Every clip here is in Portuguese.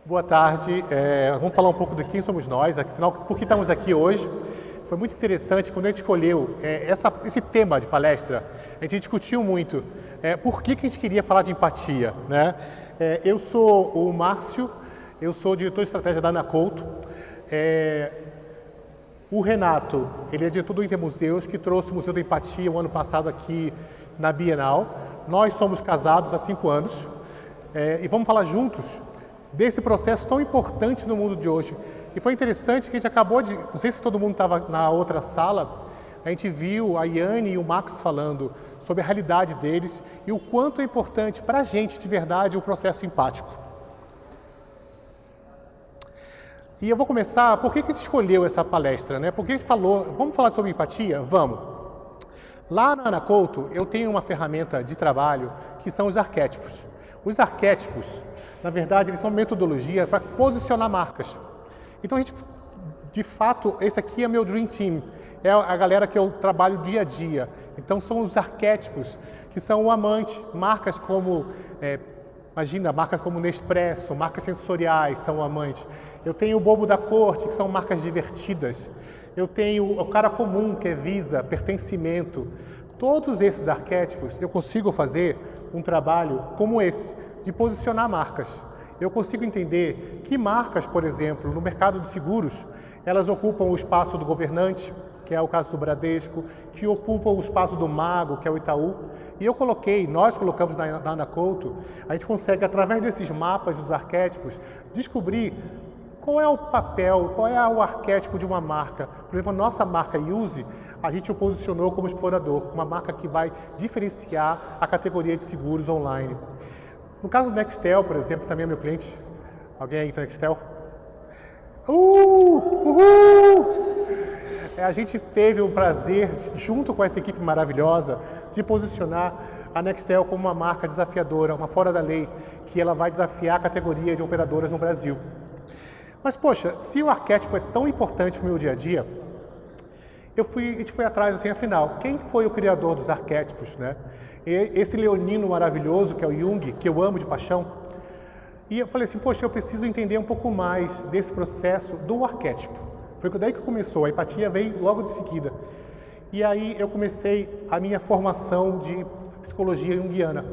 Boa tarde. Vamos falar um pouco de quem somos nós, afinal, por que estamos aqui hoje. Foi muito interessante quando a gente escolheu esse tema de palestra, a gente discutiu muito por que a gente queria falar de empatia, né? Eu sou o Márcio, eu sou diretor de estratégia da Anacouto. O Renato, ele é diretor do Intermuseus, que trouxe o Museu da Empatia o ano passado aqui na Bienal. Nós somos casados há 5 anos e vamos falar juntos desse processo tão importante no mundo de hoje. E foi interessante que a gente acabou de... Não sei se todo mundo estava na outra sala, a gente viu a Yane e o Max falando sobre a realidade deles e o quanto é importante para a gente, de verdade, o processo empático. E eu vou começar, por que a gente escolheu essa palestra, né? Porque a gente falou, vamos falar sobre empatia? Vamos. Lá na Anacouto, eu tenho uma ferramenta de trabalho que são os arquétipos. Os arquétipos, na verdade, eles são metodologia para posicionar marcas. Então, a gente, de fato, esse aqui é meu Dream Team. É a galera que eu trabalho dia a dia. Então, são os arquétipos, que são o amante, marcas como, imagina, marcas como Nespresso, marcas sensoriais são o amante. Eu tenho o bobo da corte, que são marcas divertidas. Eu tenho o cara comum, que é Visa, pertencimento. Todos esses arquétipos, eu consigo fazer um trabalho como esse, de posicionar marcas. Eu consigo entender que marcas, por exemplo, no mercado de seguros, elas ocupam o espaço do governante, que é o caso do Bradesco, que ocupam o espaço do mago, que é o Itaú. E nós colocamos na Anacouto, a gente consegue, através desses mapas dos arquétipos, descobrir qual é o papel, qual é o arquétipo de uma marca. Por exemplo, a nossa marca Use, a gente o posicionou como explorador, uma marca que vai diferenciar a categoria de seguros online. No caso do Nextel, por exemplo, também é meu cliente. Alguém aí está Nextel? A gente teve o prazer, junto com essa equipe maravilhosa, de posicionar a Nextel como uma marca desafiadora, uma fora da lei, que ela vai desafiar a categoria de operadoras no Brasil. Mas, poxa, se o arquétipo é tão importante para o meu dia a dia, a gente foi atrás, assim, afinal, quem foi o criador dos arquétipos, né? Esse leonino maravilhoso, que é o Jung, que eu amo de paixão. E eu falei assim, poxa, eu preciso entender um pouco mais desse processo do arquétipo. Foi daí que começou, a empatia veio logo de seguida. E aí eu comecei a minha formação de psicologia junguiana.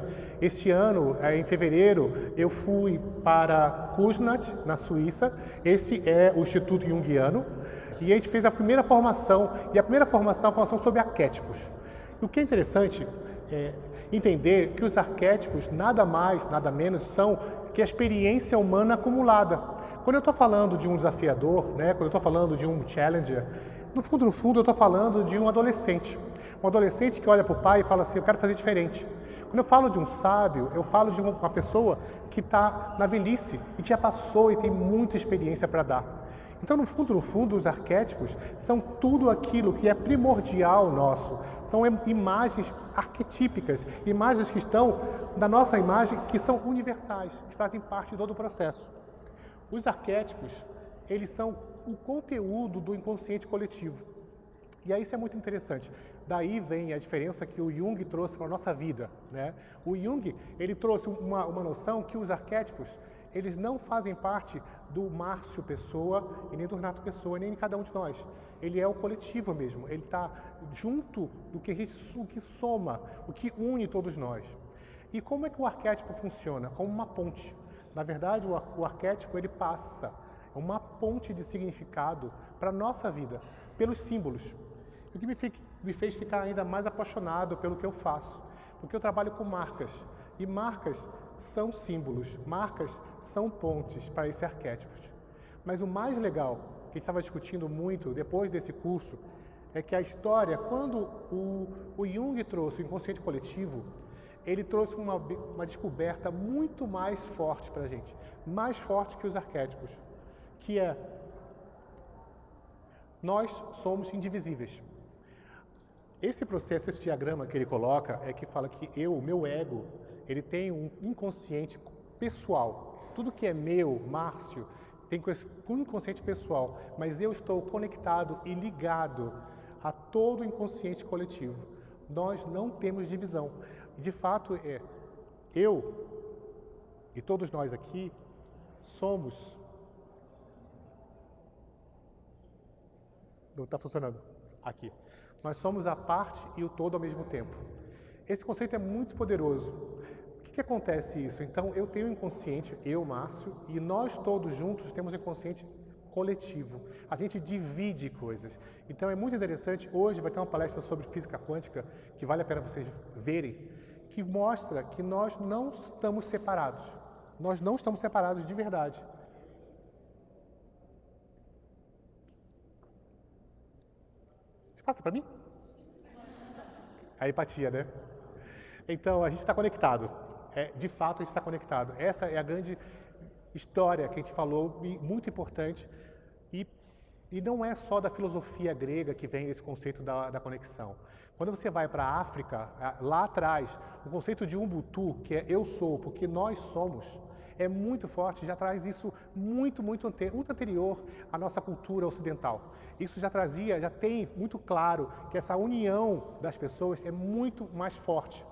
Este ano, em fevereiro, eu fui para Kuznet, na Suíça. Esse é o Instituto Junguiano. E a gente fez a primeira formação, e a primeira formação é a formação sobre arquétipos. E o que é interessante é entender que os arquétipos nada mais, nada menos são que a experiência humana acumulada. Quando eu estou falando de um desafiador, né, quando eu estou falando de um challenger, no fundo, eu estou falando de um adolescente. Um adolescente que olha para o pai e fala assim, eu quero fazer diferente. Quando eu falo de um sábio, eu falo de uma pessoa que está na velhice e que já passou e tem muita experiência para dar. Então, no fundo, os arquétipos são tudo aquilo que é primordial nosso. São imagens arquetípicas, imagens que estão na nossa imagem, que são universais, que fazem parte de todo o processo. Os arquétipos, eles são o conteúdo do inconsciente coletivo. E aí isso é muito interessante. Daí vem a diferença que o Jung trouxe para a nossa vida, né? O Jung, ele trouxe uma noção que os arquétipos, eles não fazem parte do Márcio Pessoa e nem do Renato Pessoa, nem de cada um de nós. Ele é o coletivo mesmo, ele está junto do que o que soma, o que une todos nós. E como é que o arquétipo funciona? Como uma ponte. Na verdade, o arquétipo, ele passa, é uma ponte de significado para a nossa vida, pelos símbolos. O que me fez ficar ainda mais apaixonado pelo que eu faço, porque eu trabalho com marcas, e marcas são símbolos, marcas são pontes para esses arquétipos. Mas o mais legal, que a gente estava discutindo muito depois desse curso, é que a história, quando o Jung trouxe o inconsciente coletivo, ele trouxe uma descoberta muito mais forte para a gente, mais forte que os arquétipos, que é, nós somos indivisíveis. Esse processo, esse diagrama que ele coloca, é que fala que o meu ego, ele tem um inconsciente pessoal. Tudo que é meu, Márcio, tem um inconsciente pessoal, mas eu estou conectado e ligado a todo o inconsciente coletivo. Nós não temos divisão. De fato, eu e todos nós aqui somos... Não está funcionando. Aqui. Nós somos a parte e o todo ao mesmo tempo. Esse conceito é muito poderoso. O que acontece isso? Então, eu tenho um inconsciente, eu, Márcio, e nós todos juntos temos um inconsciente coletivo. A gente divide coisas. Então, é muito interessante. Hoje vai ter uma palestra sobre física quântica, que vale a pena vocês verem, que mostra que nós não estamos separados. Nós não estamos separados de verdade. Você passa para mim? A empatia, né? Então, a gente está conectado. De fato, a gente está conectado. Essa é a grande história que a gente falou, muito importante. E não é só da filosofia grega que vem esse conceito da conexão. Quando você vai para a África, lá atrás, o conceito de Ubuntu, que é eu sou, porque nós somos, é muito forte, já traz isso muito anterior à nossa cultura ocidental. Isso já tem muito claro que essa união das pessoas é muito mais forte.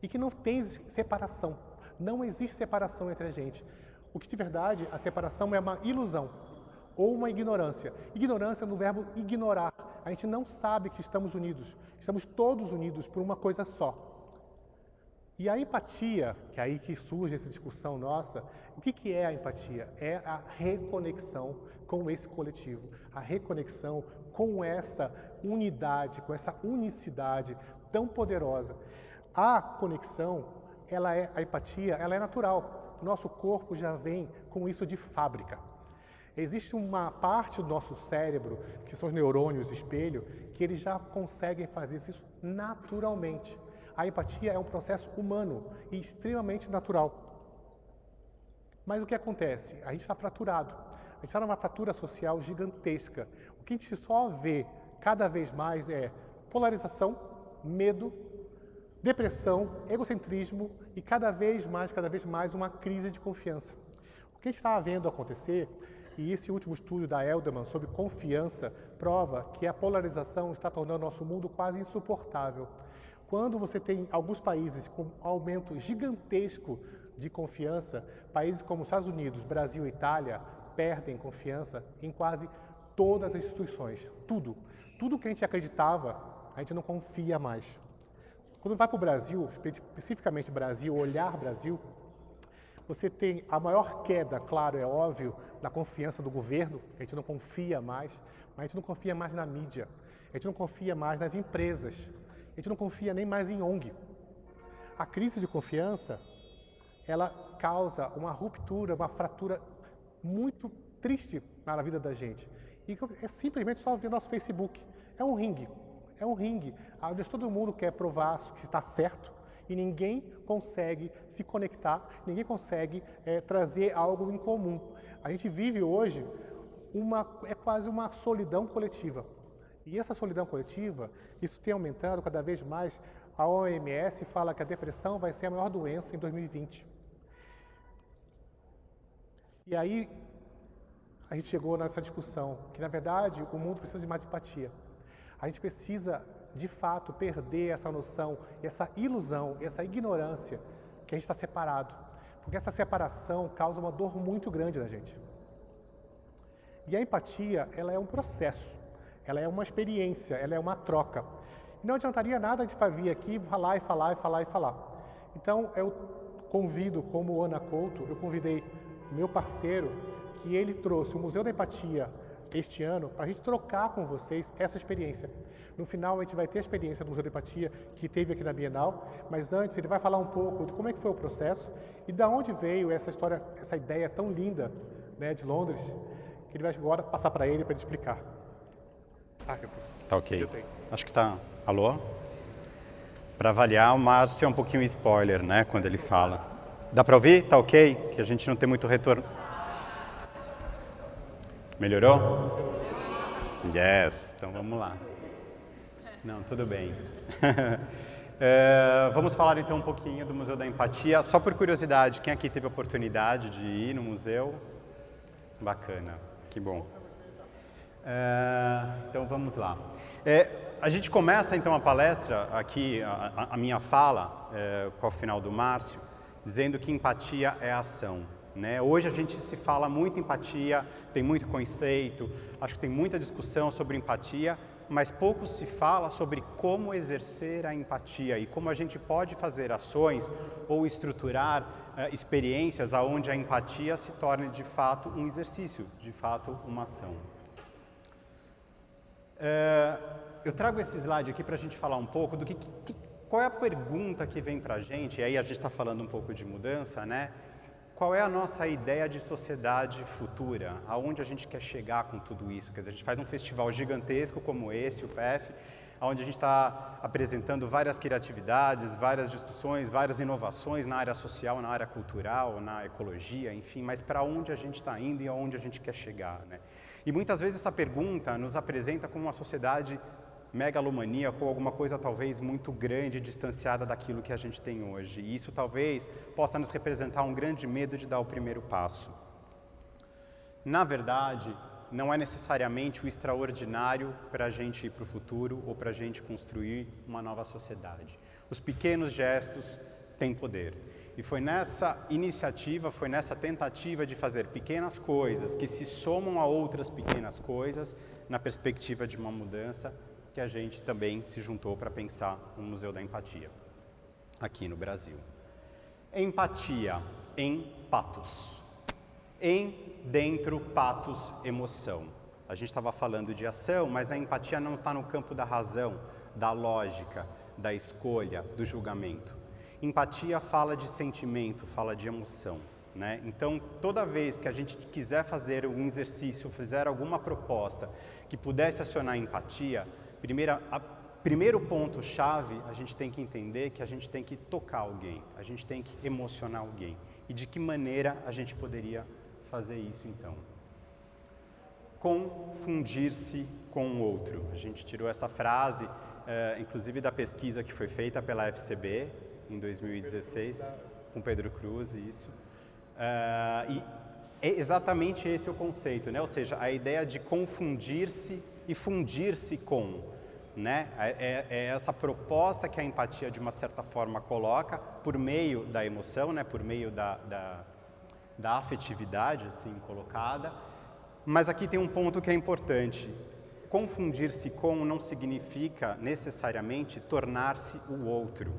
E que não tem separação. Não existe separação entre a gente. O que de verdade, a separação é uma ilusão ou uma ignorância. Ignorância no verbo ignorar. A gente não sabe que estamos unidos. Estamos todos unidos por uma coisa só. E a empatia, que é aí que surge essa discussão nossa, o que é a empatia? É a reconexão com esse coletivo, a reconexão com essa unidade, com essa unicidade tão poderosa. A conexão, a empatia, ela é natural. Nosso corpo já vem com isso de fábrica. Existe uma parte do nosso cérebro, que são os neurônios espelho, que eles já conseguem fazer isso naturalmente. A empatia é um processo humano e extremamente natural. Mas o que acontece? A gente está fraturado. A gente está numa fratura social gigantesca. O que a gente só vê cada vez mais é polarização, medo, depressão, egocentrismo e cada vez mais uma crise de confiança. O que a gente está vendo acontecer, e esse último estudo da Elderman sobre confiança prova que a polarização está tornando nosso mundo quase insuportável. Quando você tem alguns países com aumento gigantesco de confiança, países como os Estados Unidos, Brasil e Itália perdem confiança em quase todas as instituições. Tudo. Tudo que a gente acreditava, a gente não confia mais. Quando vai para o Brasil, especificamente Brasil, olhar Brasil, você tem a maior queda, claro, é óbvio, da confiança do governo, a gente não confia mais, mas a gente não confia mais na mídia, a gente não confia mais nas empresas, a gente não confia nem mais em ONG. A crise de confiança, ela causa uma ruptura, uma fratura muito triste na vida da gente. E é simplesmente só ver nosso Facebook. É um ringue, onde todo mundo quer provar que está certo e ninguém consegue se conectar, ninguém consegue trazer algo em comum. A gente vive hoje quase uma solidão coletiva. E essa solidão coletiva, isso tem aumentado cada vez mais. A OMS fala que a depressão vai ser a maior doença em 2020. E aí, a gente chegou nessa discussão, que na verdade o mundo precisa de mais empatia. A gente precisa, de fato, perder essa noção, essa ilusão, essa ignorância que a gente está separado. Porque essa separação causa uma dor muito grande na gente. E a empatia, ela é um processo. Ela é uma experiência, ela é uma troca. E não adiantaria nada de vir aqui, falar. Então, eu convido, como Ana Couto, eu convidei meu parceiro, que ele trouxe o Museu da Empatia este ano, para a gente trocar com vocês essa experiência. No final, a gente vai ter a experiência do Museu da Empatia, que teve aqui na Bienal, mas antes ele vai falar um pouco de como é que foi o processo e de onde veio essa história, essa ideia tão linda, né, de Londres, que ele vai agora passar para ele explicar. Tá ok. Acho que tá. Alô? Para avaliar, o Márcio é um pouquinho spoiler, né, quando ele fala. Dá para ouvir? Tá ok? Que a gente não tem muito retorno. Melhorou? Yes. Então vamos lá. Não, tudo bem. Vamos falar então um pouquinho do Museu da Empatia. Só por curiosidade, quem aqui teve a oportunidade de ir no museu? Bacana, que bom. Então vamos lá. A gente começa então a palestra aqui, a minha fala, com o final do Márcio, dizendo que empatia é ação. né? Hoje a gente se fala muito empatia, tem muito conceito, acho que tem muita discussão sobre empatia, mas pouco se fala sobre como exercer a empatia e como a gente pode fazer ações ou estruturar experiências onde a empatia se torne de fato um exercício, de fato uma ação. Eu trago esse slide aqui para a gente falar um pouco do qual é a pergunta que vem para a gente, e aí a gente está falando um pouco de mudança, né? Qual é a nossa ideia de sociedade futura? Aonde a gente quer chegar com tudo isso? Quer dizer, a gente faz um festival gigantesco como esse, o PF, onde a gente está apresentando várias criatividades, várias discussões, várias inovações na área social, na área cultural, na ecologia, enfim, mas para onde a gente está indo e aonde a gente quer chegar, né? E muitas vezes essa pergunta nos apresenta como uma sociedade megalomaníaca ou alguma coisa talvez muito grande, distanciada daquilo que a gente tem hoje. E isso talvez possa nos representar um grande medo de dar o primeiro passo. Na verdade, não é necessariamente o extraordinário para a gente ir para o futuro ou para a gente construir uma nova sociedade. Os pequenos gestos têm poder. E foi nessa iniciativa, foi nessa tentativa de fazer pequenas coisas que se somam a outras pequenas coisas, na perspectiva de uma mudança, que a gente também se juntou para pensar no Museu da Empatia, aqui no Brasil. Empatia em patos. Dentro, patos, emoção. A gente estava falando de ação, mas a empatia não está no campo da razão, da lógica, da escolha, do julgamento. Empatia fala de sentimento, fala de emoção, né? Então, toda vez que a gente quiser fazer um exercício, fizer alguma proposta que pudesse acionar a empatia, primeiro ponto-chave, a gente tem que entender que a gente tem que tocar alguém, a gente tem que emocionar alguém. E de que maneira a gente poderia fazer isso, então? Confundir-se com o outro. A gente tirou essa frase, inclusive da pesquisa que foi feita pela FCB, em 2016, com Pedro Cruz, isso. E é exatamente esse o conceito, né? Ou seja, a ideia de confundir-se e fundir-se com, né? É essa proposta que a empatia, de uma certa forma, coloca por meio da emoção, né? Por meio da afetividade, assim, colocada. Mas aqui tem um ponto que é importante. Confundir-se com não significa necessariamente tornar-se o outro.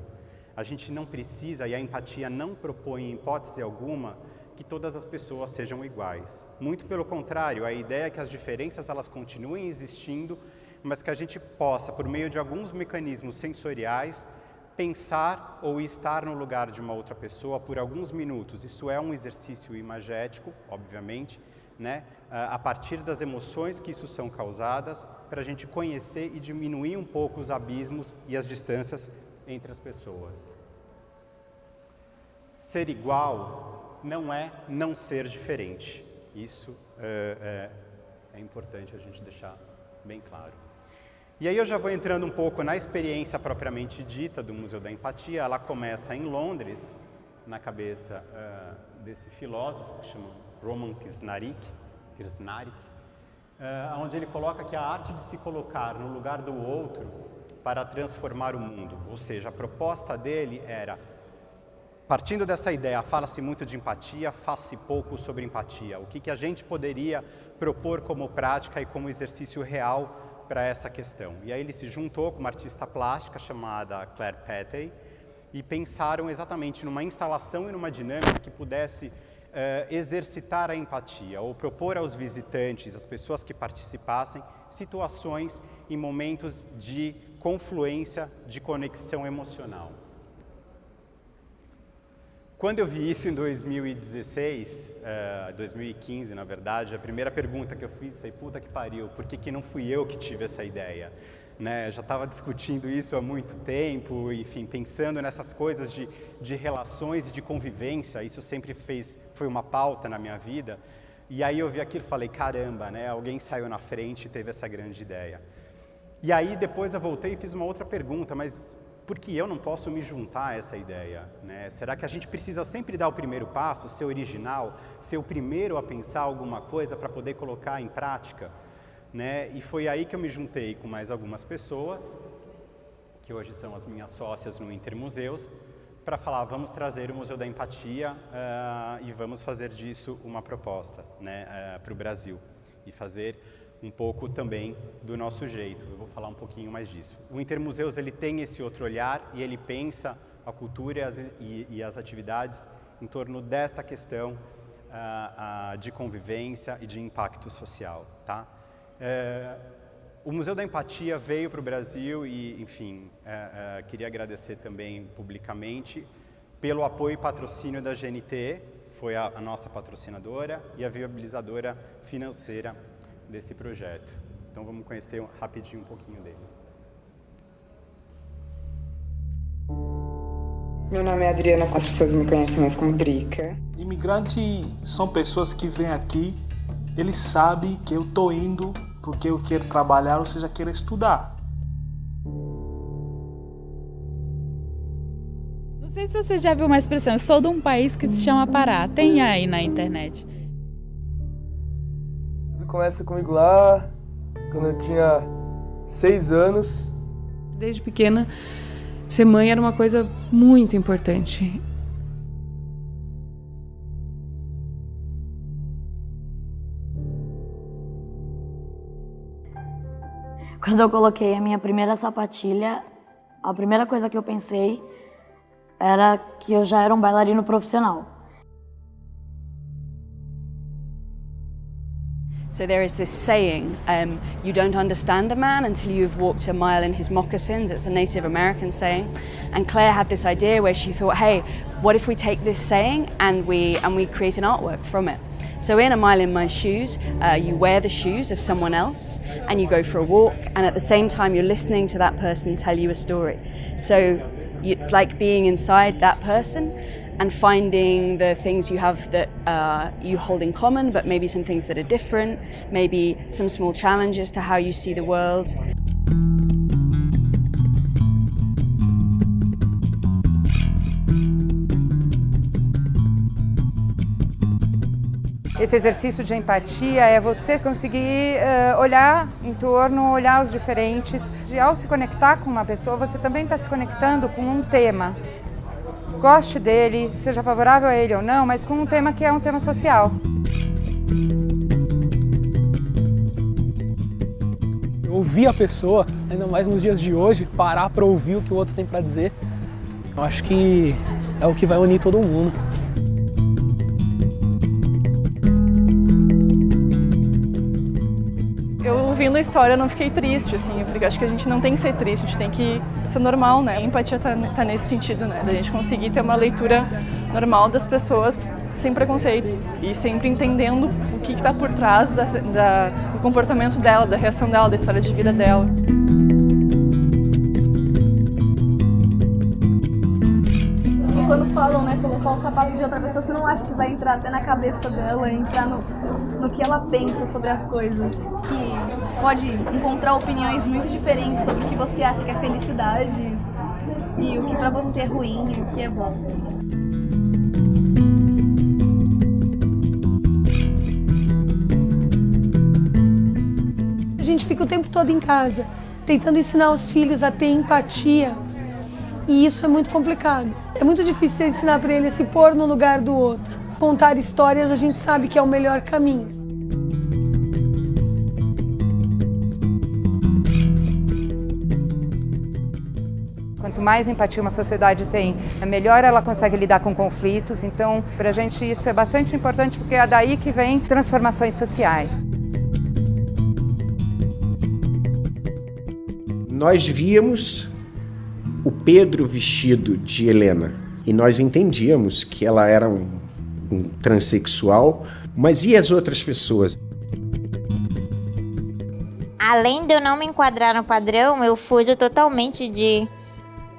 A gente não precisa, e a empatia não propõe, em hipótese alguma, que todas as pessoas sejam iguais. Muito pelo contrário, a ideia é que as diferenças elas continuem existindo, mas que a gente possa, por meio de alguns mecanismos sensoriais, pensar ou estar no lugar de uma outra pessoa por alguns minutos. Isso é um exercício imagético, obviamente, né? A partir das emoções que isso são causadas, para a gente conhecer e diminuir um pouco os abismos e as distâncias entre as pessoas. Ser igual não é não ser diferente. Isso é importante a gente deixar bem claro. E aí eu já vou entrando um pouco na experiência propriamente dita do Museu da Empatia. Ela começa em Londres, na cabeça desse filósofo que chama Roman Krznaric, onde ele coloca que a arte de se colocar no lugar do outro para transformar o mundo. Ou seja, a proposta dele era, partindo dessa ideia, fala-se muito de empatia, faz-se pouco sobre empatia. O que a gente poderia propor como prática e como exercício real para essa questão? E aí ele se juntou com uma artista plástica chamada Claire Petty e pensaram exatamente numa instalação e numa dinâmica que pudesse exercitar a empatia ou propor aos visitantes, às pessoas que participassem, situações e momentos de confluência, de conexão emocional. Quando eu vi isso em 2016, 2015 na verdade, a primeira pergunta que eu fiz foi, puta que pariu, por que não fui eu que tive essa ideia? Né? Eu já estava discutindo isso há muito tempo, enfim, pensando nessas coisas de relações e de convivência, isso sempre foi uma pauta na minha vida, e aí eu vi aquilo e falei, caramba, né? Alguém saiu na frente e teve essa grande ideia. E aí depois eu voltei e fiz uma outra pergunta, mas por que eu não posso me juntar a essa ideia? Né? Será que a gente precisa sempre dar o primeiro passo, ser original, ser o primeiro a pensar alguma coisa para poder colocar em prática? Né? E foi aí que eu me juntei com mais algumas pessoas, que hoje são as minhas sócias no Intermuseus, para falar, vamos trazer o Museu da Empatia e vamos fazer disso uma proposta, né, para o Brasil e fazer um pouco também do nosso jeito. Eu vou falar um pouquinho mais disso. O Intermuseus, ele tem esse outro olhar e ele pensa a cultura e as atividades em torno desta questão de convivência e de impacto social, tá? O Museu da Empatia veio para o Brasil e, enfim, queria agradecer também publicamente pelo apoio e patrocínio da GNT, foi a nossa patrocinadora e a viabilizadora financeira desse projeto. Então vamos conhecer rapidinho um pouquinho dele. Meu nome é Adriana, as pessoas me conhecem mais como Drica. Imigrantes são pessoas que vêm aqui, eles sabem que eu tô indo porque eu quero trabalhar, ou seja, quero estudar. Não sei se você já viu uma expressão, eu sou de um país que se chama Pará, tem aí na internet. Tudo começa comigo lá, quando eu tinha 6 anos. Desde pequena, ser mãe era uma coisa muito importante. Quando eu coloquei a minha primeira sapatilha, a primeira coisa que eu pensei era que eu já era um bailarino profissional. So there is this saying, you don't understand a man until you've walked a mile in his moccasins. It's a Native American saying. And Claire had this idea where she thought, hey, what if we take this saying and we create an artwork from it? So in A Mile in My Shoes, you wear the shoes of someone else and you go for a walk, and at the same time you're listening to that person tell you a story. So it's like being inside that person and finding the things you have that you hold in common, but maybe some things that are different, maybe some small challenges to how you see the world. Esse exercício de empatia é você conseguir olhar em torno, olhar os diferentes. E ao se conectar com uma pessoa, você também está se conectando com um tema. Goste dele, seja favorável a ele ou não, mas com um tema que é um tema social. Ouvir a pessoa, ainda mais nos dias de hoje, parar para ouvir o que o outro tem para dizer, eu acho que é o que vai unir todo mundo. Eu ouvindo a história não fiquei triste, assim, porque acho que a gente não tem que ser triste, a gente tem que ser normal, né? A empatia tá nesse sentido, né? Da gente conseguir ter uma leitura normal das pessoas sem preconceitos e sempre entendendo o que tá por trás do comportamento dela, da reação dela, da história de vida dela. Que quando falam, né, colocar os sapatos de outra pessoa, você não acha que vai entrar até na cabeça dela, entrar no que ela pensa sobre as coisas, que pode encontrar opiniões muito diferentes sobre o que você acha que é felicidade e o que pra você é ruim e o que é bom. A gente fica o tempo todo em casa, tentando ensinar os filhos a ter empatia, e isso é muito complicado. É muito difícil ensinar para ele a se pôr no lugar do outro. Contar histórias a gente sabe que é o melhor caminho. Quanto mais empatia uma sociedade tem, melhor ela consegue lidar com conflitos. Então, para a gente isso é bastante importante porque é daí que vem transformações sociais. Nós víamos o Pedro vestido de Helena e nós entendíamos que ela era um transexual, mas e as outras pessoas? Além de eu não me enquadrar no padrão, eu fujo totalmente de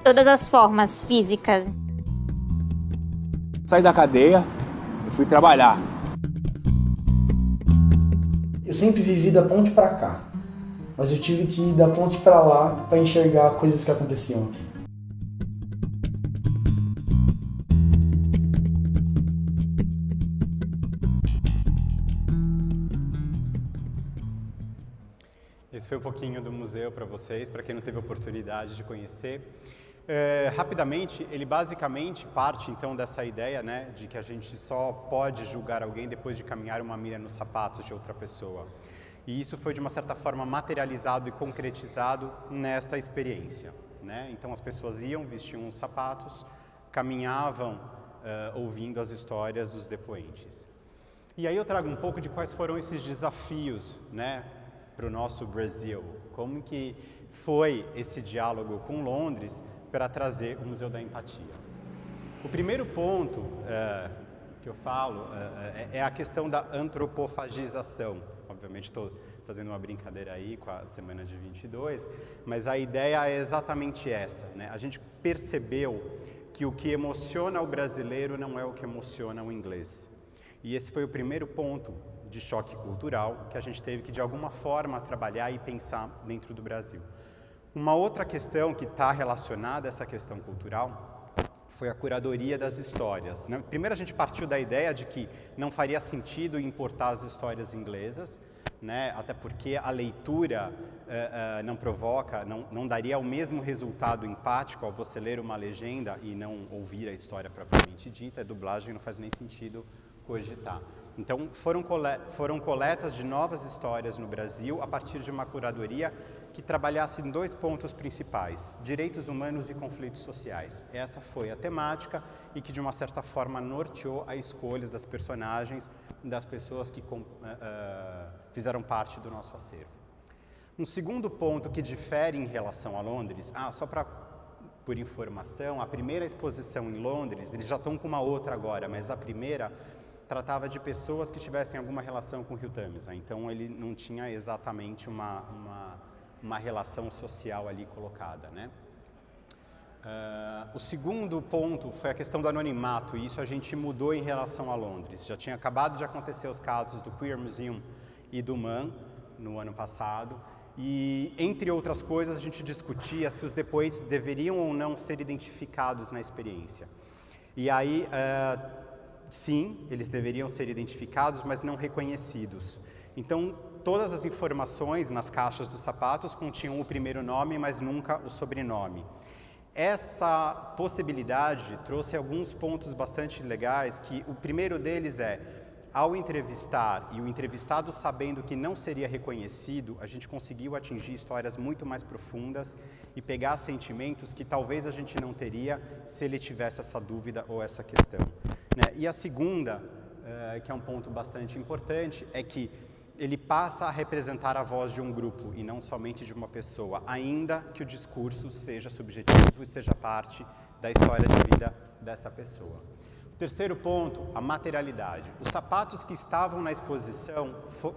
todas as formas físicas. Saí da cadeia e fui trabalhar. Eu sempre vivi da ponte para cá, mas eu tive que ir da ponte para lá para enxergar coisas que aconteciam aqui. Esse foi um pouquinho do museu para vocês, para quem não teve oportunidade de conhecer. Rapidamente, ele basicamente parte então dessa ideia, né, de que a gente só pode julgar alguém depois de caminhar uma milha nos sapatos de outra pessoa. E isso foi, de uma certa forma, materializado e concretizado nesta experiência, né? Então as pessoas iam, vestiam os sapatos, caminhavam ouvindo as histórias dos depoentes. E aí eu trago um pouco de quais foram esses desafios, né, para o nosso Brasil. Como que foi esse diálogo com Londres para trazer o Museu da Empatia. O primeiro ponto que eu falo é a questão da antropofagização. Obviamente estou fazendo uma brincadeira aí com a semana de 22, mas a ideia é exatamente essa, né? A gente percebeu que o que emociona o brasileiro não é o que emociona o inglês. E esse foi o primeiro ponto de choque cultural que a gente teve que, de alguma forma, trabalhar e pensar dentro do Brasil. Uma outra questão que está relacionada a essa questão cultural foi a curadoria das histórias, né? Primeiro a gente partiu da ideia de que não faria sentido importar as histórias inglesas, né? Até porque a leitura não daria o mesmo resultado empático ao você ler uma legenda e não ouvir a história propriamente dita. A dublagem não faz nem sentido cogitar. Então foram coletas de novas histórias no Brasil a partir de uma curadoria que trabalhasse em 2 pontos principais: direitos humanos e conflitos sociais. Essa foi a temática e que, de uma certa forma, norteou as escolhas das personagens e das pessoas que fizeram parte do nosso acervo. Um segundo ponto que difere em relação a Londres, só por informação, a primeira exposição em Londres, eles já estão com uma outra agora, mas a primeira tratava de pessoas que tivessem alguma relação com o Rio Tâmisa, então ele não tinha exatamente uma relação social ali colocada, né? O segundo ponto foi a questão do anonimato, e isso a gente mudou em relação a Londres. Já tinha acabado de acontecer os casos do Queer Museum e do MAN no ano passado, e, entre outras coisas, a gente discutia se os depoentes deveriam ou não ser identificados na experiência. E aí, sim, eles deveriam ser identificados, mas não reconhecidos. Então, todas as informações nas caixas dos sapatos continham o primeiro nome, mas nunca o sobrenome. Essa possibilidade trouxe alguns pontos bastante legais, que o primeiro deles ao entrevistar e o entrevistado sabendo que não seria reconhecido, a gente conseguiu atingir histórias muito mais profundas e pegar sentimentos que talvez a gente não teria se ele tivesse essa dúvida ou essa questão, né? E a segunda, que é um ponto bastante importante, é que ele passa a representar a voz de um grupo e não somente de uma pessoa, ainda que o discurso seja subjetivo e seja parte da história de vida dessa pessoa. O terceiro ponto, a materialidade. Os sapatos que estavam na exposição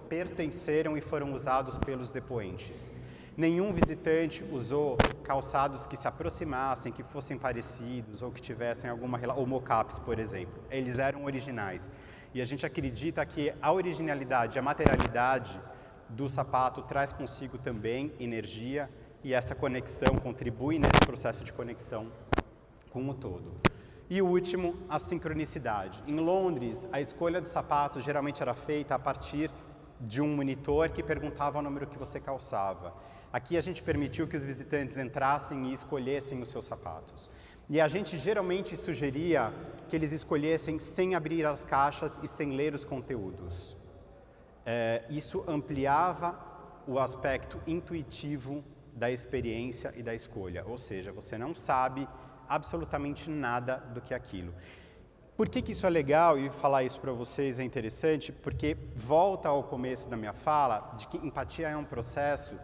pertenceram e foram usados pelos depoentes. Nenhum visitante usou calçados que se aproximassem, que fossem parecidos ou que tivessem alguma relação, ou mock-ups, por exemplo. Eles eram originais. E a gente acredita que a originalidade, a materialidade do sapato traz consigo também energia, e essa conexão contribui nesse processo de conexão com o todo. E o último, a sincronicidade. Em Londres, a escolha do sapato geralmente era feita a partir de um monitor que perguntava o número que você calçava. Aqui a gente permitiu que os visitantes entrassem e escolhessem os seus sapatos. E a gente geralmente sugeria que eles escolhessem sem abrir as caixas e sem ler os conteúdos. Isso ampliava o aspecto intuitivo da experiência e da escolha, ou seja, você não sabe absolutamente nada do que é aquilo. Por que isso é legal e falar isso para vocês é interessante? Porque volta ao começo da minha fala de que empatia é um processo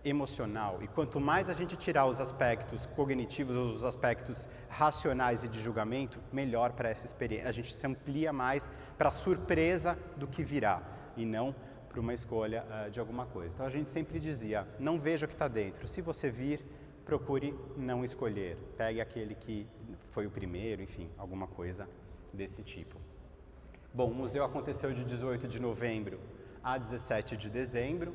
emocional, e quanto mais a gente tirar os aspectos cognitivos, os aspectos racionais e de julgamento, melhor para essa experiência. A gente se amplia mais para a surpresa do que virá e não para uma escolha de alguma coisa. Então a gente sempre dizia, não veja o que está dentro. Se você vir, procure não escolher. Pegue aquele que foi o primeiro, enfim, alguma coisa desse tipo. Bom, o museu aconteceu de 18 de novembro a 17 de dezembro,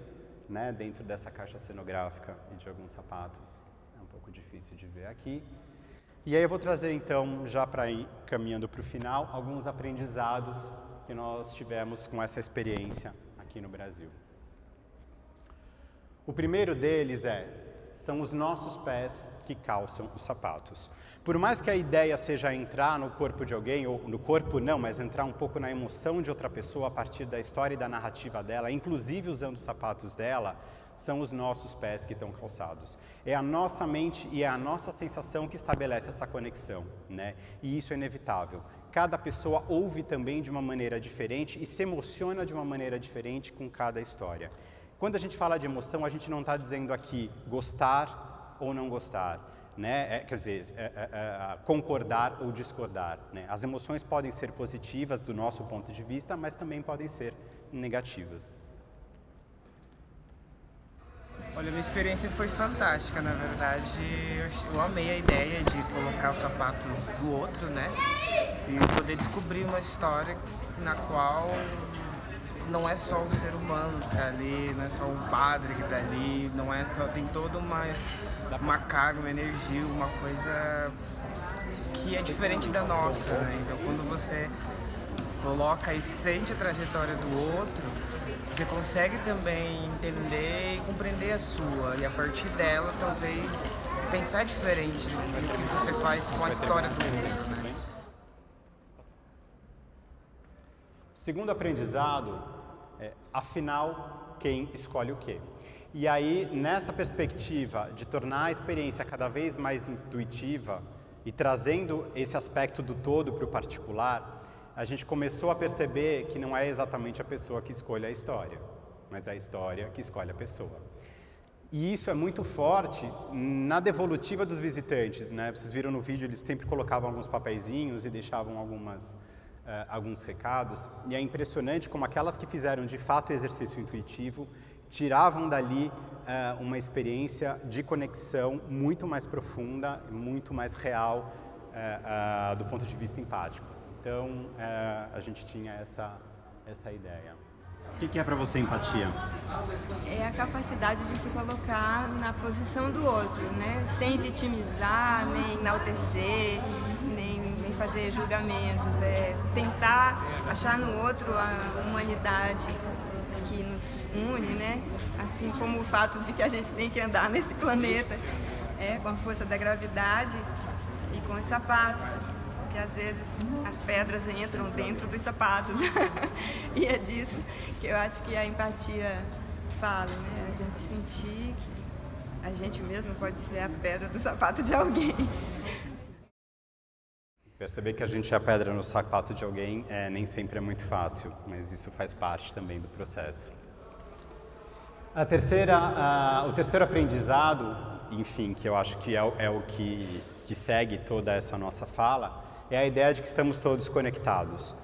né, dentro dessa caixa cenográfica e de alguns sapatos. É um pouco difícil de ver aqui. E aí eu vou trazer então, já para ir caminhando para o final, alguns aprendizados que nós tivemos com essa experiência aqui no Brasil. O primeiro deles São os nossos pés que calçam os sapatos. Por mais que a ideia seja entrar no corpo de alguém, ou no corpo não, mas entrar um pouco na emoção de outra pessoa a partir da história e da narrativa dela, inclusive usando os sapatos dela, são os nossos pés que estão calçados. É a nossa mente e é a nossa sensação que estabelece essa conexão, né? E isso é inevitável. Cada pessoa ouve também de uma maneira diferente e se emociona de uma maneira diferente com cada história. Quando a gente fala de emoção, a gente não está dizendo aqui gostar ou não gostar, né? Quer dizer, concordar ou discordar, né? As emoções podem ser positivas do nosso ponto de vista, mas também podem ser negativas. Olha, minha experiência foi fantástica, na verdade. Eu amei a ideia de colocar o sapato do outro, né? E poder descobrir uma história na qual não é só o ser humano que tá ali, não é só o padre que tá ali, não é só, tem toda uma carga, uma energia, uma coisa que é diferente da nossa, né? Então quando você coloca e sente a trajetória do outro, você consegue também entender e compreender a sua, e a partir dela talvez pensar diferente no que você faz com a história do outro, né? O segundo aprendizado é, afinal, quem escolhe o quê? E aí, nessa perspectiva de tornar a experiência cada vez mais intuitiva e trazendo esse aspecto do todo para o particular, a gente começou a perceber que não é exatamente a pessoa que escolhe a história, mas é a história que escolhe a pessoa. E isso é muito forte na devolutiva dos visitantes, né? Vocês viram no vídeo, eles sempre colocavam alguns papeizinhos e deixavam alguns recados, e é impressionante como aquelas que fizeram de fato o exercício intuitivo tiravam dali uma experiência de conexão muito mais profunda, muito mais real do ponto de vista empático. Então, a gente tinha essa ideia. O que é para você empatia? É a capacidade de se colocar na posição do outro, né? Sem vitimizar, nem enaltecer, nem fazer julgamentos. É tentar achar no outro a humanidade que nos une, né? Assim como o fato de que a gente tem que andar nesse planeta com a força da gravidade e com os sapatos. Que às vezes as pedras entram dentro dos sapatos. E é disso que eu acho que a empatia fala, né? A gente sentir que a gente mesmo pode ser a pedra do sapato de alguém. Perceber que a gente é a pedra no sapato de alguém nem sempre é muito fácil, mas isso faz parte também do processo. O terceiro aprendizado, enfim, que eu acho que é o que segue toda essa nossa fala, é a ideia de que estamos todos conectados.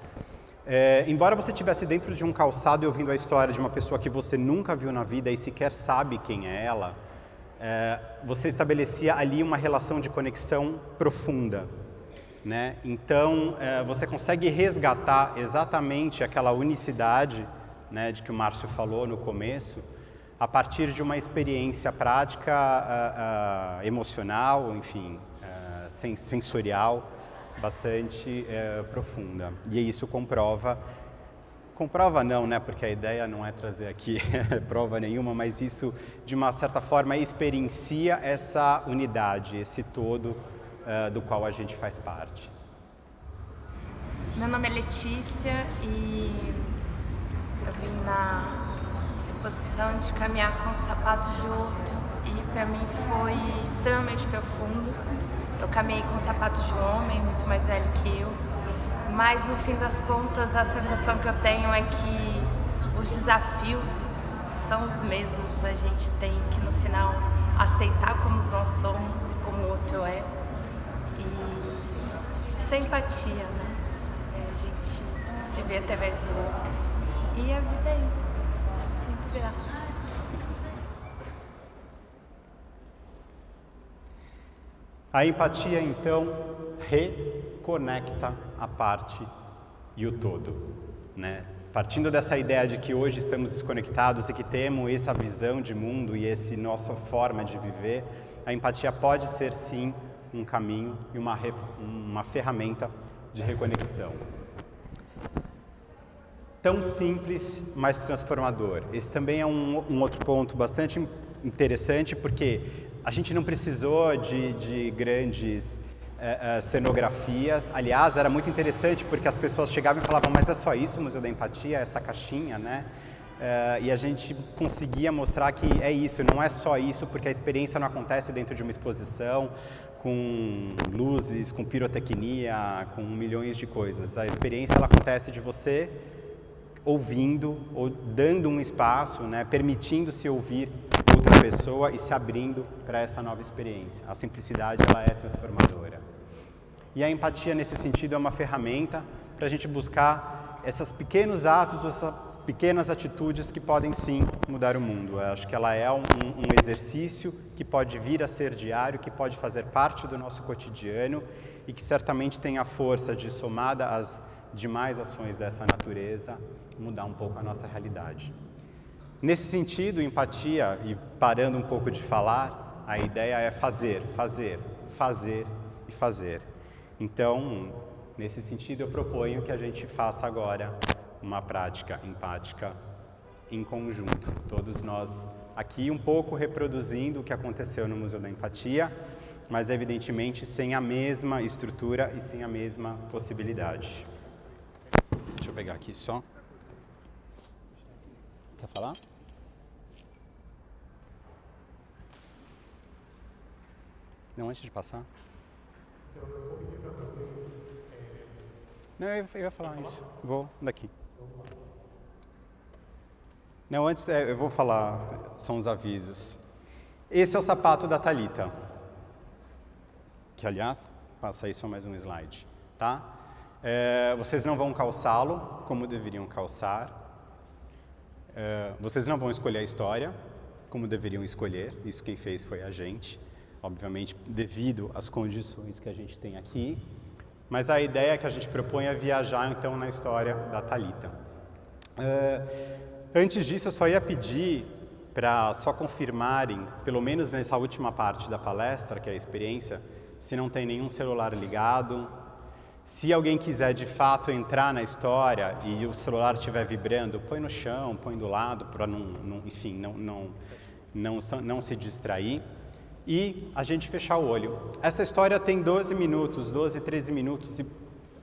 Embora você estivesse dentro de um calçado e ouvindo a história de uma pessoa que você nunca viu na vida e sequer sabe quem é ela, você estabelecia ali uma relação de conexão profunda, né? Então, você consegue resgatar exatamente aquela unicidade, né, de que o Márcio falou no começo, a partir de uma experiência prática, emocional, enfim, sensorial, bastante profunda. E isso comprova não, né, porque a ideia não é trazer aqui prova nenhuma, mas isso, de uma certa forma, experiencia essa unidade, esse todo do qual a gente faz parte. Meu nome é Letícia e eu vim na exposição de caminhar com o sapato de outro e para mim foi extremamente profundo. Eu caminhei com sapatos de um homem muito mais velho que eu, mas no fim das contas a sensação que eu tenho é que os desafios são os mesmos. A gente tem que no final aceitar como nós somos e como o outro é. E isso é empatia, né? A gente se vê através do outro. E a vida é isso. Muito grata. A empatia, então, reconecta a parte e o todo, né? Partindo dessa ideia de que hoje estamos desconectados e que temos essa visão de mundo e essa nossa forma de viver, a empatia pode ser, sim, um caminho e uma ferramenta de reconexão. Tão simples, mas transformador. Esse também é um outro ponto bastante interessante, porque A gente não precisou de grandes cenografias. Aliás, era muito interessante porque as pessoas chegavam e falavam, mas é só isso o Museu da Empatia, essa caixinha, né? E a gente conseguia mostrar que é isso, não é só isso, porque a experiência não acontece dentro de uma exposição com luzes, com pirotecnia, com milhões de coisas. A experiência ela acontece de você ouvindo ou dando um espaço, né, permitindo-se ouvir outra pessoa e se abrindo para essa nova experiência. A simplicidade ela é transformadora. E a empatia nesse sentido é uma ferramenta para a gente buscar esses pequenos atos, essas pequenas atitudes que podem sim mudar o mundo. Eu acho que ela é um exercício que pode vir a ser diário, que pode fazer parte do nosso cotidiano e que certamente tem a força de, somada às demais ações dessa natureza, mudar um pouco a nossa realidade. Nesse sentido, empatia, e parando um pouco de falar, a ideia é fazer, fazer, fazer e fazer. Então, nesse sentido, eu proponho que a gente faça agora uma prática empática em conjunto. Todos nós aqui um pouco reproduzindo o que aconteceu no Museu da Empatia, mas evidentemente sem a mesma estrutura e sem a mesma possibilidade. Deixa eu pegar aqui só. Quer falar? Não, antes de passar. Não, eu ia falar isso. Vou daqui. Não, antes eu vou falar, são os avisos. Esse é o sapato da Thalita. Que, aliás, passa aí só mais um slide, tá? Vocês não vão calçá-lo como deveriam calçar. Vocês não vão escolher a história como deveriam escolher. Isso quem fez foi a gente. Obviamente, devido às condições que a gente tem aqui. Mas a ideia que a gente propõe é viajar, então, na história da Thalita. Antes disso, eu só ia pedir para só confirmarem, pelo menos nessa última parte da palestra, que é a experiência, se não tem nenhum celular ligado. Se alguém quiser, de fato, entrar na história e o celular estiver vibrando, põe no chão, põe do lado, para não se distrair. E a gente fechar o olho. Essa história tem 12 minutos, 12, 13 minutos, e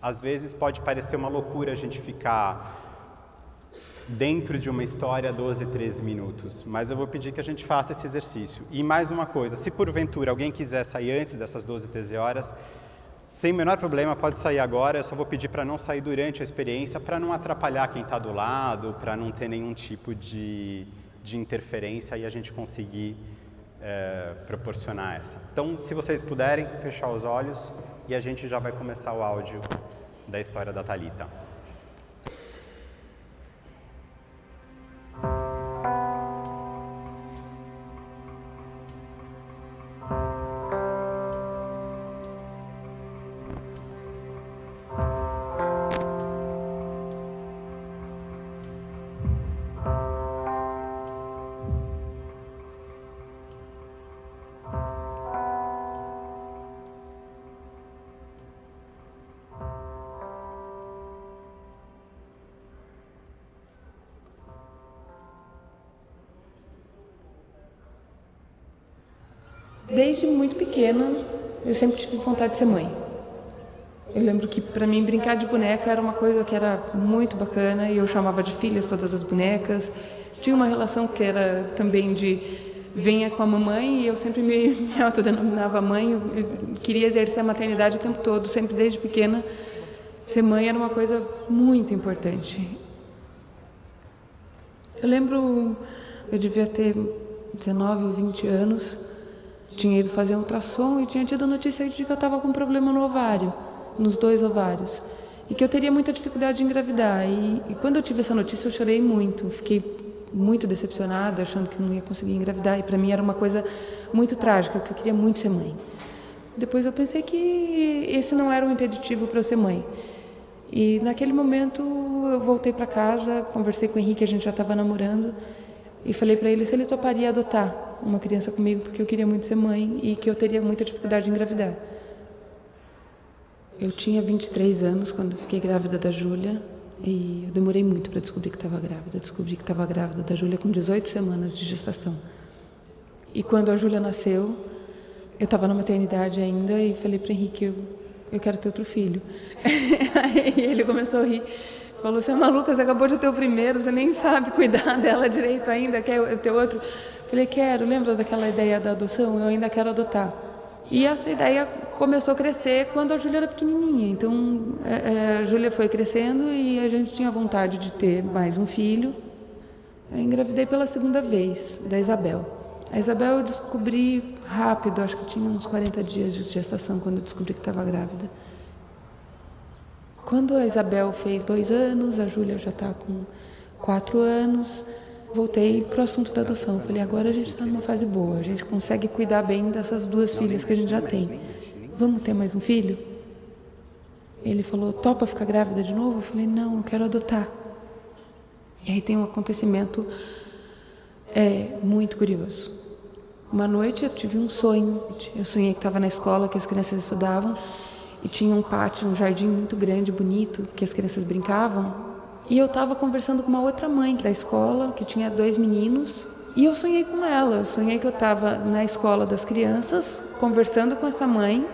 às vezes pode parecer uma loucura a gente ficar dentro de uma história 12, 13 minutos, mas eu vou pedir que a gente faça esse exercício. E mais uma coisa, se porventura alguém quiser sair antes dessas 12, 13 horas, sem o menor problema, pode sair agora, eu só vou pedir para não sair durante a experiência, para não atrapalhar quem está do lado, para não ter nenhum tipo de interferência e a gente conseguir proporcionar essa. Então, se vocês puderem, fechar os olhos e a gente já vai começar o áudio da história da Thalita. Desde muito pequena, eu sempre tive vontade de ser mãe. Eu lembro que, para mim, brincar de boneca era uma coisa que era muito bacana e eu chamava de filhas todas as bonecas. Tinha uma relação que era também de venha com a mamãe e eu sempre me autodenominava mãe. Eu queria exercer a maternidade o tempo todo, sempre desde pequena. Ser mãe era uma coisa muito importante. Eu lembro, eu devia ter 19 ou 20 anos. Tinha ido fazer um ultrassom e tinha tido a notícia de que eu estava com um problema no ovário, nos 2 ovários, e que eu teria muita dificuldade de engravidar. E quando eu tive essa notícia, eu chorei muito, fiquei muito decepcionada, achando que não ia conseguir engravidar, e para mim era uma coisa muito trágica, porque eu queria muito ser mãe. Depois eu pensei que esse não era um impeditivo para eu ser mãe. E naquele momento eu voltei para casa, conversei com o Henrique, a gente já estava namorando, e falei para ele se ele toparia adotar uma criança comigo, porque eu queria muito ser mãe e que eu teria muita dificuldade de engravidar. Eu tinha 23 anos quando fiquei grávida da Júlia e eu demorei muito para descobrir que estava grávida. Descobri que estava grávida da Júlia com 18 semanas de gestação. E quando a Júlia nasceu, Eu estava na maternidade ainda e falei para Henrique, eu quero ter outro filho. Aí ele começou a rir. Falou, você é maluca, você acabou de ter o primeiro, você nem sabe cuidar dela direito ainda, quer ter outro? Falei, quero, lembra daquela ideia da adoção? Eu ainda quero adotar. E essa ideia começou a crescer quando a Júlia era pequenininha. Então, a Júlia foi crescendo e a gente tinha vontade de ter mais um filho. Eu engravidei pela segunda vez, da Isabel. A Isabel eu descobri rápido, acho que tinha uns 40 dias de gestação quando eu descobri que estava grávida. Quando a Isabel fez 2 anos, a Júlia já está com 4 anos, voltei para o assunto da adoção. Falei, agora a gente está numa fase boa, a gente consegue cuidar bem dessas 2 filhas que a gente já tem. Vamos ter mais um filho? Ele falou, topa ficar grávida de novo? Eu falei, não, eu quero adotar. E aí tem um acontecimento muito curioso. Uma noite eu tive um sonho. Eu sonhei que estava na escola, que as crianças estudavam, e tinha um pátio, um jardim muito grande, bonito, que as crianças brincavam. E eu estava conversando com uma outra mãe da escola, que tinha 2 meninos, e eu sonhei com ela. Eu sonhei que eu estava na escola das crianças, conversando com essa mãe,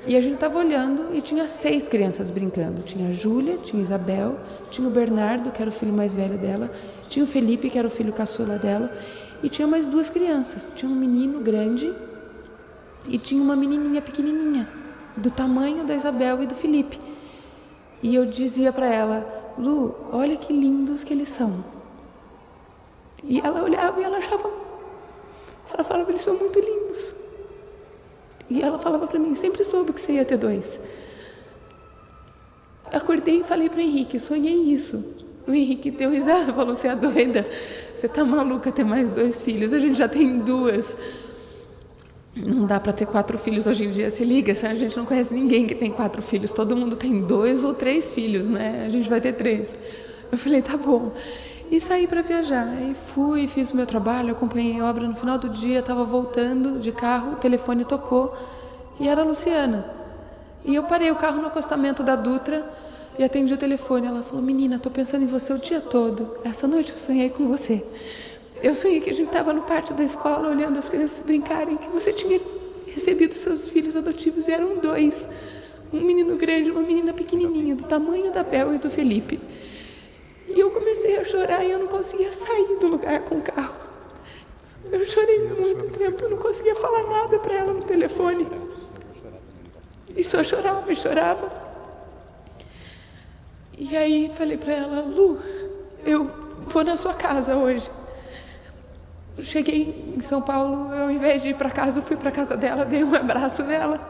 e a gente estava olhando e tinha 6 crianças brincando. Tinha a Júlia, tinha a Isabel, tinha o Bernardo, que era o filho mais velho dela, tinha o Felipe, que era o filho caçula dela, e tinha mais 2 crianças. Tinha um menino grande e tinha uma menininha pequenininha, do tamanho da Isabel e do Felipe. E eu dizia para ela, Lu, olha que lindos que eles são. E ela olhava e ela achava, ela falava, eles são muito lindos. E ela falava para mim, sempre soube que você ia ter 2. Acordei e falei para o Henrique, sonhei isso. O Henrique deu risada, falou, você é doida, você tá maluca ter mais 2 filhos, a gente já tem 2. Não dá para ter 4 filhos hoje em dia, se liga, a gente não conhece ninguém que tem 4 filhos, todo mundo tem 2 ou 3 filhos, né? A gente vai ter 3. Eu falei, tá bom. E saí para viajar. Aí fui, fiz o meu trabalho, acompanhei a obra. No final do dia, estava voltando de carro, o telefone tocou e era a Luciana. E eu parei o carro no acostamento da Dutra e atendi o telefone. Ela falou, menina, tô pensando em você o dia todo. Essa noite eu sonhei com você. Eu sonhei que a gente estava no pátio da escola olhando as crianças brincarem, que você tinha recebido seus filhos adotivos e eram 2. Um menino grande e uma menina pequenininha, do tamanho da Bel e do Felipe. E eu comecei a chorar e eu não conseguia sair do lugar com o carro. Eu chorei muito tempo, eu não conseguia falar nada para ela no telefone. E só chorava e chorava. E aí falei para ela, Lu, eu vou na sua casa hoje. Cheguei em São Paulo, ao invés de ir para casa, eu fui para casa dela, dei um abraço nela.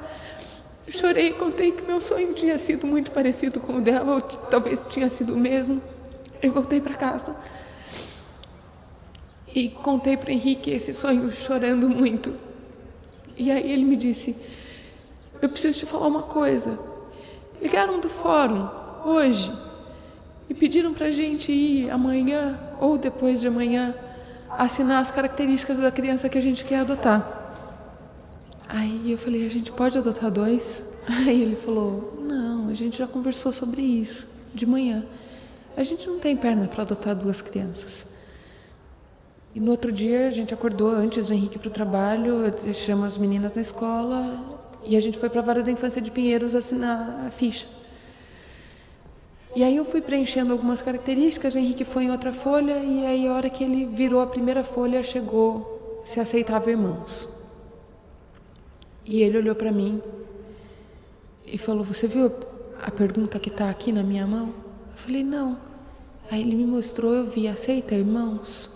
Chorei e contei que meu sonho tinha sido muito parecido com o dela, ou talvez tinha sido o mesmo. Eu voltei para casa e contei para o Henrique esse sonho, chorando muito. E aí ele me disse, eu preciso te falar uma coisa. Ligaram do fórum hoje e pediram para a gente ir amanhã ou depois de amanhã assinar as características da criança que a gente quer adotar. Aí eu falei, a gente pode adotar 2? Aí ele falou, não, a gente já conversou sobre isso de manhã. A gente não tem perna para adotar 2 crianças. E no outro dia a gente acordou antes do Henrique para o trabalho, eu deixamos as meninas na escola e a gente foi para a Vara da Infância de Pinheiros assinar a ficha. E aí eu fui preenchendo algumas características, o Henrique foi em outra folha e aí a hora que ele virou a primeira folha chegou se aceitava irmãos. E ele olhou para mim e falou, você viu a pergunta que está aqui na minha mão? Eu falei, não. Aí ele me mostrou, eu vi, aceita irmãos?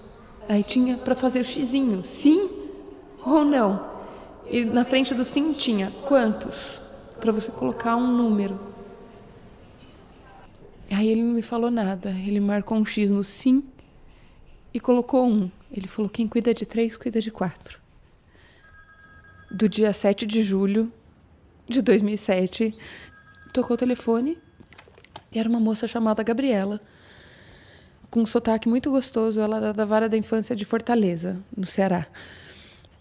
Aí tinha para fazer o xizinho, sim ou não. E na frente do sim tinha quantos? Para você colocar um número. Aí ele não me falou nada, ele marcou um X no sim e colocou 1. Ele falou, quem cuida de 3, cuida de 4. Do dia 7 de julho de 2007, tocou o telefone e era uma moça chamada Gabriela, com um sotaque muito gostoso, ela era da Vara da Infância de Fortaleza, no Ceará.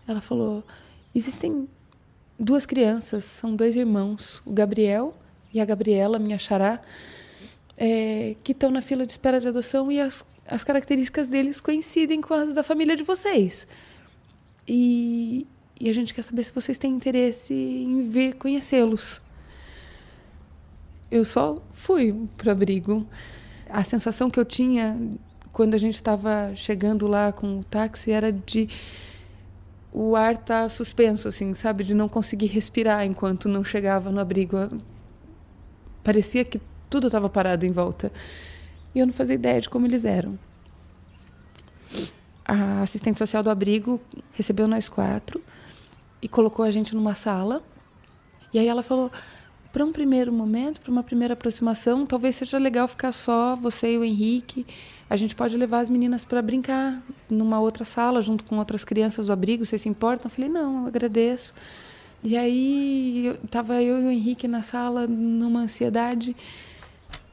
Ela falou, existem 2 crianças, são 2 irmãos, o Gabriel e a Gabriela, minha xará, que estão na fila de espera de adoção e as características deles coincidem com as da família de vocês. E e a gente quer saber se vocês têm interesse em vir conhecê-los. Eu só fui para o abrigo. A sensação que eu tinha quando a gente estava chegando lá com o táxi era de o ar estar suspenso, assim, sabe? De não conseguir respirar enquanto não chegava no abrigo. Parecia que tudo estava parado em volta. E eu não fazia ideia de como eles eram. A assistente social do abrigo recebeu nós 4 e colocou a gente numa sala. E aí ela falou, para um primeiro momento, para uma primeira aproximação, talvez seja legal ficar só você e o Henrique. A gente pode levar as meninas para brincar numa outra sala, junto com outras crianças do abrigo, vocês se importam? Eu falei, não, eu agradeço. E aí, estava eu e o Henrique na sala, numa ansiedade.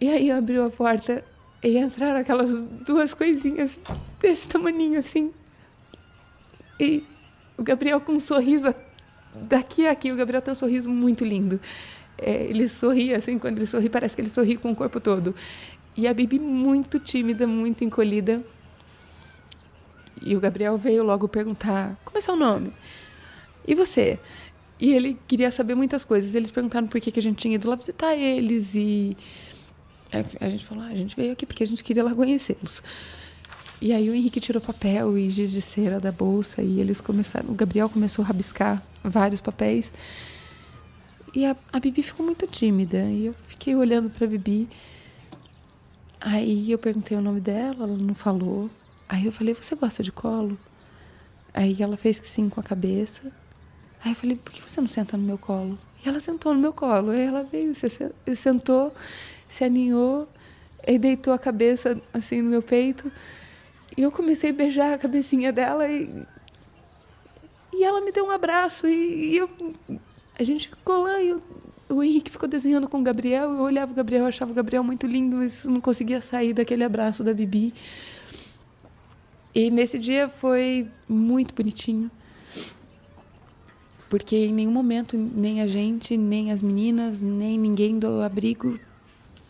E aí abriu a porta e entraram aquelas 2 coisinhas desse tamaninho, assim. E o Gabriel com um sorriso daqui a aqui. O Gabriel tem um sorriso muito lindo. Ele sorri, assim, quando ele sorri, parece que ele sorri com o corpo todo. E a Bibi muito tímida, muito encolhida. E o Gabriel veio logo perguntar, como é seu nome? E você? E ele queria saber muitas coisas. Eles perguntaram por que a gente tinha ido lá visitar eles. E a gente falou, a gente veio aqui porque a gente queria lá conhecê-los. E aí o Henrique tirou papel e giz de cera da bolsa. E eles começaram, o Gabriel começou a rabiscar vários papéis. E a Bibi ficou muito tímida. E eu fiquei olhando para a Bibi. Aí eu perguntei o nome dela, ela não falou. Aí eu falei, você gosta de colo? Aí ela fez que sim com a cabeça. Aí eu falei, por que você não senta no meu colo? E ela sentou no meu colo. Aí ela veio, sentou, se aninhou, e deitou a cabeça assim no meu peito. E eu comecei a beijar a cabecinha dela e ela me deu um abraço. A gente ficou lá e o Henrique ficou desenhando com o Gabriel. Eu olhava o Gabriel, achava o Gabriel muito lindo, mas não conseguia sair daquele abraço da Bibi. E nesse dia foi muito bonitinho. Porque em nenhum momento, nem a gente, nem as meninas, nem ninguém do abrigo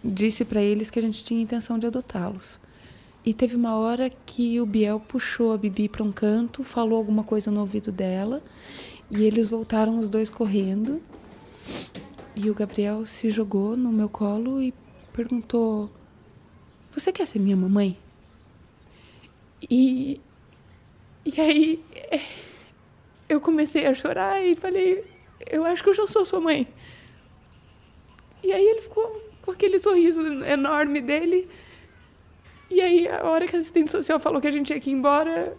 disse para eles que a gente tinha intenção de adotá-los. E teve uma hora que o Biel puxou a Bibi para um canto, falou alguma coisa no ouvido dela, e eles voltaram os 2 correndo. E o Gabriel se jogou no meu colo e perguntou, você quer ser minha mamãe? E aí eu comecei a chorar e falei, eu acho que eu já sou sua mãe. E aí ele ficou com aquele sorriso enorme dele. E aí, a hora que a assistente social falou que a gente tinha que ir embora,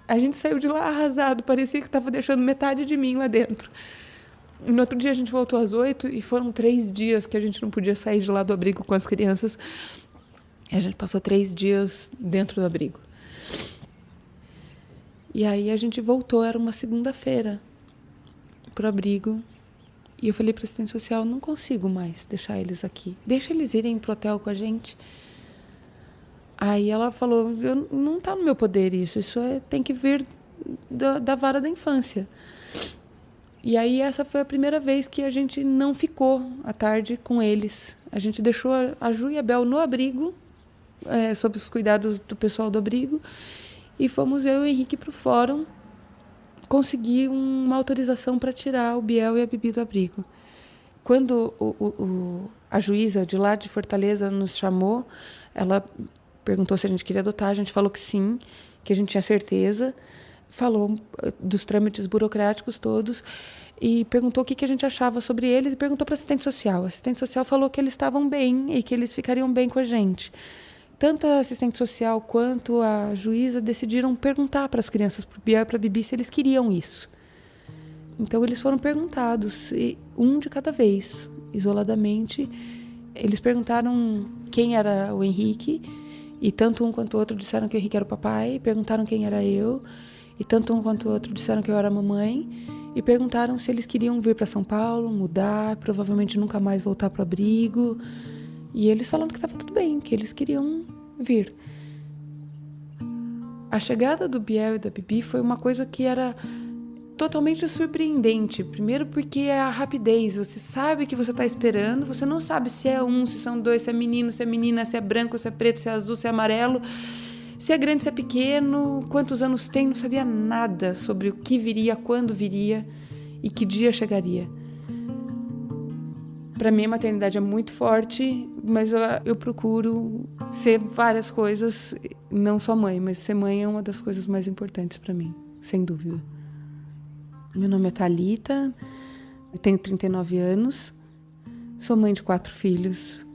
a gente saiu de lá arrasado. Parecia que estava deixando metade de mim lá dentro. E no outro dia a gente voltou às 8 e foram 3 dias que a gente não podia sair de lá do abrigo com as crianças. E a gente passou 3 dias dentro do abrigo. E aí a gente voltou, era uma segunda-feira, pro abrigo. E eu falei para a assistente social, não consigo mais deixar eles aqui. Deixa eles irem pro hotel com a gente. Aí ela falou, não está no meu poder isso tem que vir da vara da infância. E aí essa foi a primeira vez que a gente não ficou à tarde com eles. A gente deixou a Ju e a Bel no abrigo, sob os cuidados do pessoal do abrigo, e fomos eu e o Henrique para o fórum conseguir uma autorização para tirar o Biel e a Bibi do abrigo. Quando a juíza de lá de Fortaleza nos chamou, ela perguntou se a gente queria adotar, a gente falou que sim, que a gente tinha certeza, falou dos trâmites burocráticos todos e perguntou o que a gente achava sobre eles e perguntou para a assistente social. A assistente social falou que eles estavam bem e que eles ficariam bem com a gente. Tanto a assistente social quanto a juíza decidiram perguntar para as crianças, para o Biel e para a Bibi, se eles queriam isso. Então eles foram perguntados, um de cada vez, isoladamente. Eles perguntaram quem era o Henrique, e tanto um quanto o outro disseram que o Henrique era o papai, perguntaram quem era eu, e tanto um quanto o outro disseram que eu era a mamãe, e perguntaram se eles queriam vir para São Paulo, mudar, provavelmente nunca mais voltar para o abrigo. E eles falaram que estava tudo bem, que eles queriam vir. A chegada do Biel e da Bibi foi uma coisa que era totalmente surpreendente. Primeiro porque é a rapidez, você sabe que você está esperando, você não sabe se é um, se são 2, se é menino, se é menina, se é branco, se é preto, se é azul, se é amarelo. Se é grande, se é pequeno, quantos anos tem, não sabia nada sobre o que viria, quando viria e que dia chegaria. Para mim, a maternidade é muito forte, mas eu procuro ser várias coisas, não só mãe, mas ser mãe é uma das coisas mais importantes para mim, sem dúvida. Meu nome é Thalita, eu tenho 39 anos, sou mãe de 4 filhos,